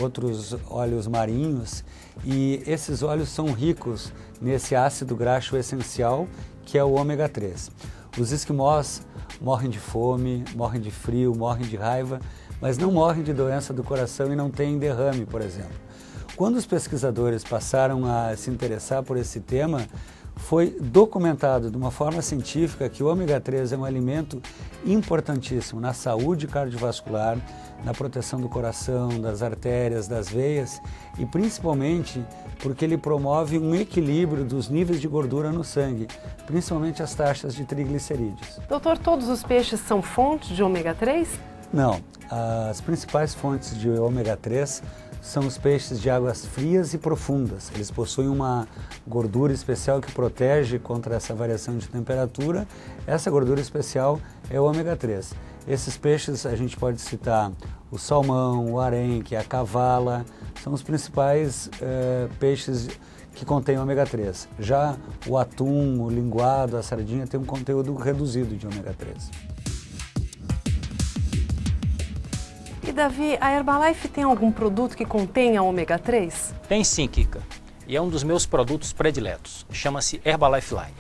Speaker 2: outros óleos marinhos, e esses óleos são ricos nesse ácido graxo essencial, que é o ômega 3. Os esquimós morrem de fome, morrem de frio, morrem de raiva, mas não morrem de doença do coração e não têm derrame, por exemplo. Quando os pesquisadores passaram a se interessar por esse tema, foi documentado de uma forma científica que o ômega 3 é um alimento importantíssimo na saúde cardiovascular, na proteção do coração, das artérias, das veias e principalmente porque ele promove um equilíbrio dos níveis de gordura no sangue, principalmente as taxas de triglicerídeos.
Speaker 1: Doutor, todos os peixes são fontes de ômega 3?
Speaker 2: Não, as principais fontes de ômega 3 são os peixes de águas frias e profundas. Eles possuem uma gordura especial que protege contra essa variação de temperatura. Essa gordura especial é o ômega 3. Esses peixes a gente pode citar o salmão, o arenque, a cavala, são os principais peixes que contêm ômega 3. Já o atum, o linguado, a sardinha tem um conteúdo reduzido de ômega 3.
Speaker 1: E Davi, a Herbalife tem algum produto que contenha ômega 3?
Speaker 3: Tem sim, Kika. E é um dos meus produtos prediletos. Chama-se Herbalife Line.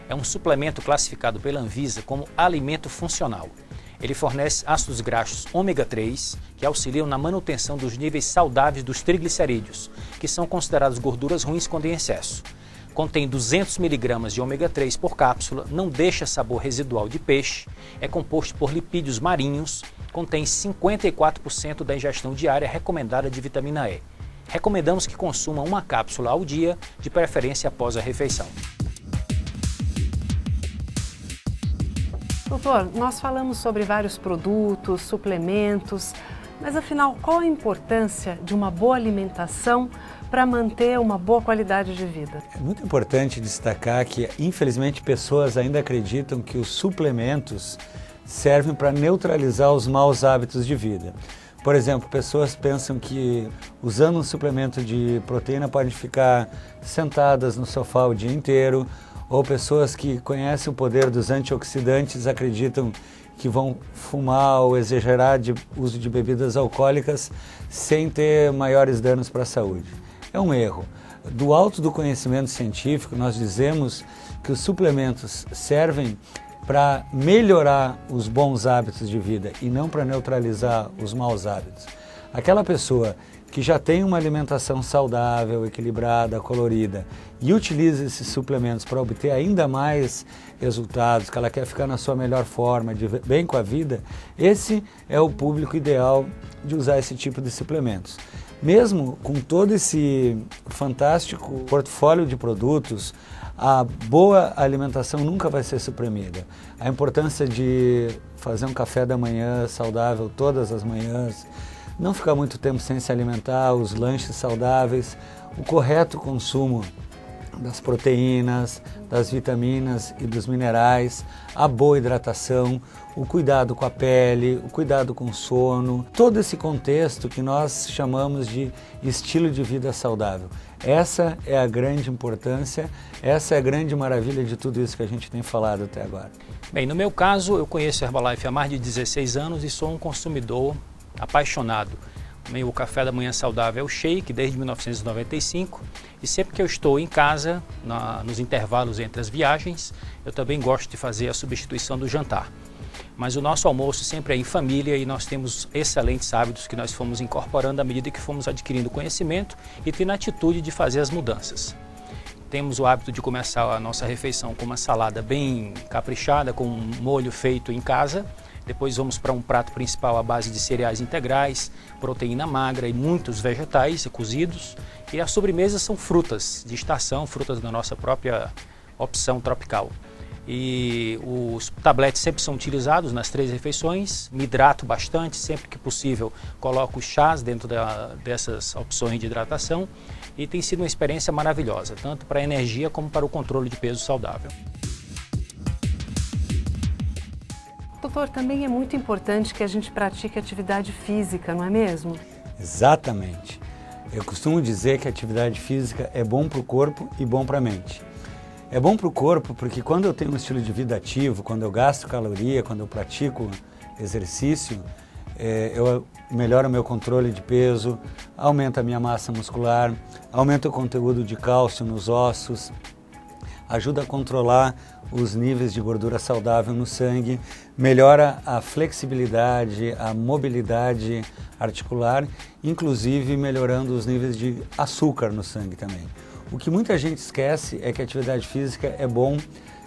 Speaker 3: É um suplemento classificado pela Anvisa como alimento funcional. Ele fornece ácidos graxos ômega 3, que auxiliam na manutenção dos níveis saudáveis dos triglicerídeos, que são considerados gorduras ruins quando em excesso. Contém 200 mg de ômega 3 por cápsula, não deixa sabor residual de peixe, é composto por lipídios marinhos, contém 54% da ingestão diária recomendada de vitamina E. Recomendamos que consuma uma cápsula ao dia, de preferência após a refeição.
Speaker 1: Doutor, nós falamos sobre vários produtos, suplementos, mas afinal, qual a importância de uma boa alimentação para manter uma boa qualidade de vida?
Speaker 2: É muito importante destacar que, infelizmente, pessoas ainda acreditam que os suplementos servem para neutralizar os maus hábitos de vida. Por exemplo, pessoas pensam que usando um suplemento de proteína podem ficar sentadas no sofá o dia inteiro, ou pessoas que conhecem o poder dos antioxidantes acreditam que vão fumar ou exagerar de uso de bebidas alcoólicas sem ter maiores danos para a saúde. É um erro. Do alto do conhecimento científico, nós dizemos que os suplementos servem para melhorar os bons hábitos de vida e não para neutralizar os maus hábitos. Aquela pessoa que já tem uma alimentação saudável, equilibrada, colorida e utiliza esses suplementos para obter ainda mais resultados, que ela quer ficar na sua melhor forma, de bem com a vida, esse é o público ideal de usar esse tipo de suplementos. Mesmo com todo esse fantástico portfólio de produtos, a boa alimentação nunca vai ser suprimida. A importância de fazer um café da manhã saudável todas as manhãs, não ficar muito tempo sem se alimentar, os lanches saudáveis, o correto consumo das proteínas, das vitaminas e dos minerais, a boa hidratação, o cuidado com a pele, o cuidado com o sono, todo esse contexto que nós chamamos de estilo de vida saudável. Essa é a grande importância, essa é a grande maravilha de tudo isso que a gente tem falado até agora.
Speaker 3: Bem, no meu caso, eu conheço a Herbalife há mais de 16 anos e sou um consumidor apaixonado. O café da manhã saudável é o shake desde 1995 e sempre que eu estou em casa, nos intervalos entre as viagens, eu também gosto de fazer a substituição do jantar. Mas o nosso almoço sempre é em família e nós temos excelentes hábitos que nós fomos incorporando à medida que fomos adquirindo conhecimento e tendo a atitude de fazer as mudanças. Temos o hábito de começar a nossa refeição com uma salada bem caprichada, com um molho feito em casa. Depois vamos para um prato principal à base de cereais integrais, proteína magra e muitos vegetais cozidos. E as sobremesas são frutas de estação, frutas da nossa própria opção tropical. E os tabletes sempre são utilizados nas 3 refeições. Me hidrato bastante, sempre que possível coloco chás dentro dessas opções de hidratação. E tem sido uma experiência maravilhosa, tanto para a energia como para o controle de peso saudável.
Speaker 1: Doutor, também é muito importante que a gente pratique atividade física, não é mesmo?
Speaker 2: Exatamente. Eu costumo dizer que a atividade física é bom para o corpo e bom para a mente. É bom para o corpo porque quando eu tenho um estilo de vida ativo, quando eu gasto caloria, quando eu pratico exercício, eu melhoro o meu controle de peso, aumenta a minha massa muscular, aumenta o conteúdo de cálcio nos ossos, ajuda a controlar os níveis de gordura saudável no sangue, melhora a flexibilidade, a mobilidade articular, inclusive melhorando os níveis de açúcar no sangue também. O que muita gente esquece é que a atividade física é bom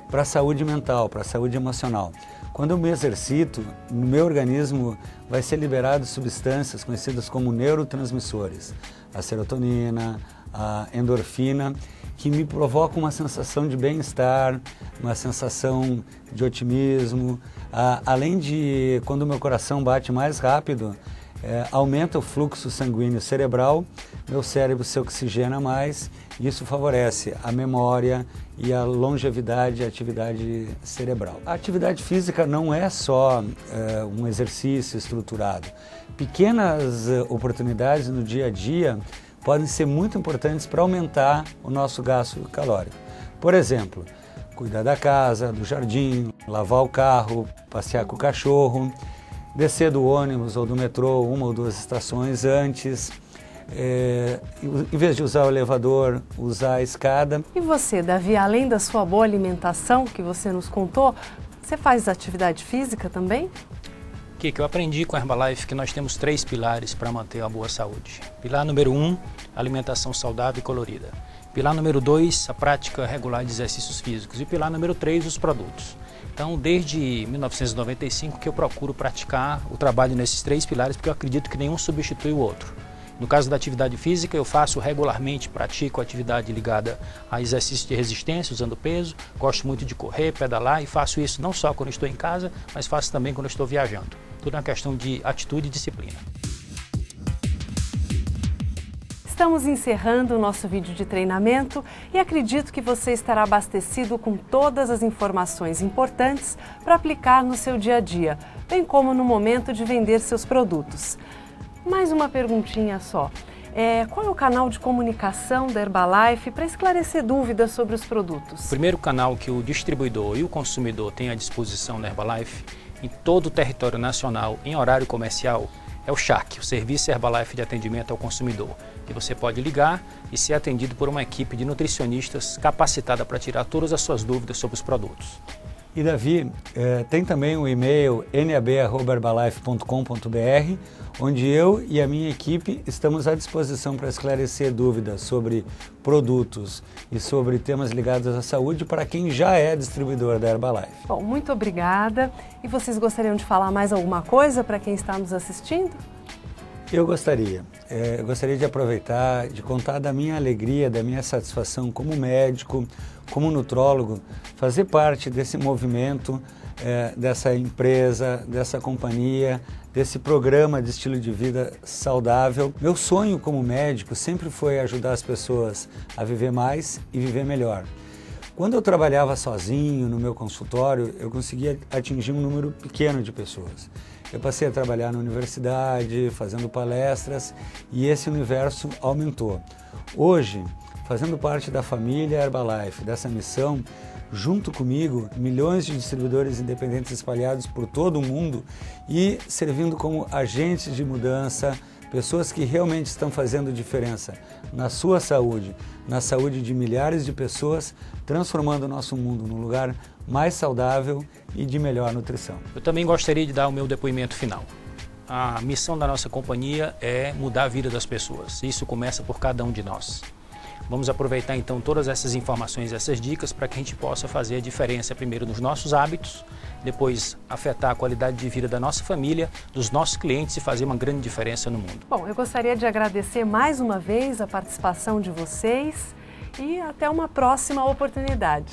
Speaker 2: para a saúde mental, para a saúde emocional. Quando eu me exercito, no meu organismo vai ser liberado substâncias conhecidas como neurotransmissores, a serotonina, a endorfina, que me provocam uma sensação de bem-estar, uma sensação de otimismo, além de, quando o meu coração bate mais rápido, aumenta o fluxo sanguíneo cerebral, meu cérebro se oxigena mais e isso favorece a memória e a longevidade e a atividade cerebral. A atividade física não é só um exercício estruturado. Pequenas oportunidades no dia a dia podem ser muito importantes para aumentar o nosso gasto calórico. Por exemplo, cuidar da casa, do jardim, lavar o carro, passear com o cachorro, descer do ônibus ou do metrô 1 ou 2 estações antes, em vez de usar o elevador, usar a escada.
Speaker 1: E você, Davi, além da sua boa alimentação que você nos contou, você faz atividade física também?
Speaker 3: Que eu aprendi com a Herbalife que nós temos 3 pilares para manter a boa saúde. Pilar número 1, alimentação saudável e colorida. Pilar número 2, a prática regular de exercícios físicos. E pilar número 3, os produtos. Então, desde 1995 que eu procuro praticar o trabalho nesses 3 pilares, porque eu acredito que nenhum substitui o outro. No caso da atividade física, eu faço regularmente, pratico atividade ligada a exercício de resistência, usando peso. Gosto muito de correr, pedalar e faço isso não só quando estou em casa, mas faço também quando estou viajando. Tudo é uma questão de atitude e disciplina.
Speaker 1: Estamos encerrando o nosso vídeo de treinamento e acredito que você estará abastecido com todas as informações importantes para aplicar no seu dia a dia, bem como no momento de vender seus produtos. Mais uma perguntinha só. Qual é o canal de comunicação da Herbalife para esclarecer dúvidas sobre os produtos?
Speaker 3: O primeiro canal que o distribuidor e o consumidor têm à disposição da Herbalife, em todo o território nacional, em horário comercial, é o CHAC, o Serviço Herbalife de Atendimento ao Consumidor, que você pode ligar e ser atendido por uma equipe de nutricionistas capacitada para tirar todas as suas dúvidas sobre os produtos.
Speaker 2: E Davi, tem também o e-mail nab@herbalife.com.br, onde eu e a minha equipe estamos à disposição para esclarecer dúvidas sobre produtos e sobre temas ligados à saúde para quem já é distribuidor da Herbalife.
Speaker 1: Bom, muito obrigada. E vocês gostariam de falar mais alguma coisa para quem está nos assistindo?
Speaker 2: Eu gostaria de aproveitar, de contar da minha alegria, da minha satisfação como médico, como nutrólogo, fazer parte desse movimento, dessa empresa, dessa companhia, desse programa de estilo de vida saudável. Meu sonho como médico sempre foi ajudar as pessoas a viver mais e viver melhor. Quando eu trabalhava sozinho no meu consultório, eu conseguia atingir um número pequeno de pessoas. Eu passei a trabalhar na universidade, fazendo palestras, e esse universo aumentou. Hoje, fazendo parte da família Herbalife, dessa missão, junto comigo, milhões de distribuidores independentes espalhados por todo o mundo e servindo como agentes de mudança, pessoas que realmente estão fazendo diferença na sua saúde, na saúde de milhares de pessoas, transformando o nosso mundo num lugar mais saudável e de melhor nutrição.
Speaker 3: Eu também gostaria de dar o meu depoimento final. A missão da nossa companhia é mudar a vida das pessoas. Isso começa por cada um de nós. Vamos aproveitar então todas essas informações, essas dicas, para que a gente possa fazer a diferença primeiro nos nossos hábitos, depois afetar a qualidade de vida da nossa família, dos nossos clientes e fazer uma grande diferença no mundo.
Speaker 1: Bom, eu gostaria de agradecer mais uma vez a participação de vocês e até uma próxima oportunidade.